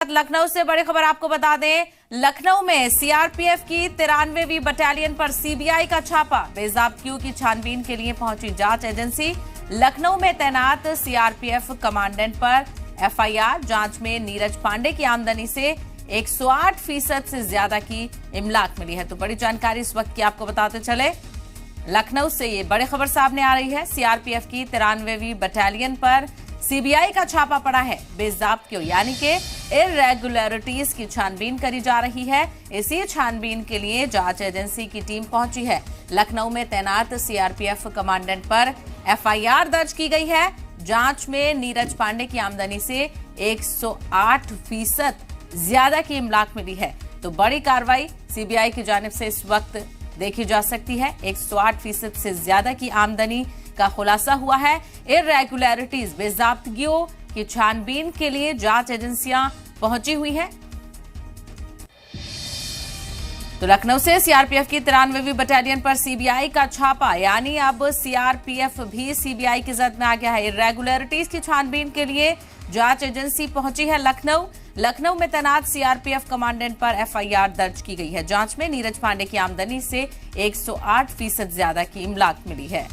लखनऊ से बड़ी खबर आपको बता दें। लखनऊ में सीआरपीएफ की 93वीं बटालियन पर सीबीआई का छापा। बेजाब्तियों की छानबीन के लिए पहुंची जांच एजेंसी। लखनऊ में तैनात सीआरपीएफ कमांडेंट पर एफआईआर। जांच में नीरज पांडे की आमदनी से 108% से ज्यादा की इमलाक मिली है। तो बड़ी जानकारी इस वक्त की आपको बताते चले। लखनऊ से ये बड़ी खबर सामने आ रही है। सीआरपीएफ की 93वीं बटालियन पर सीबीआई का छापा पड़ा है। बेजाब्तियों यानी कि इर्रेगुलरिटीज की छानबीन करी जा रही है। इसी छानबीन के लिए जांच एजेंसी की टीम पहुंची है। लखनऊ में तैनात सीआरपीएफ कमांडेंट पर एफआईआर दर्ज की गई है। जांच में नीरज पांडे की आमदनी से 108% ज्यादा की इमलाक मिली है। तो बड़ी कार्रवाई सीबीआई की जानिब से इस वक्त देखी जा सकती है। 108% से ज्यादा की आमदनी का खुलासा हुआ है। इर्रेगुलरिटीज बेजाब्तियों की छानबीन के लिए जांच एजेंसियां पहुंची हुई हैं। तो लखनऊ से सीआरपीएफ की 93वीं बटालियन पर सीबीआई का छापा, यानी अब सीआरपीएफ भी सीबीआई की जद में आ गया है। इर्रेगुलरिटीज की छानबीन के लिए जांच एजेंसी पहुंची है लखनऊ में तैनात सीआरपीएफ कमांडेंट पर एफआईआर दर्ज की गई है। जांच में नीरज पांडे की आमदनी से 108% ज्यादा की इमलाक मिली है।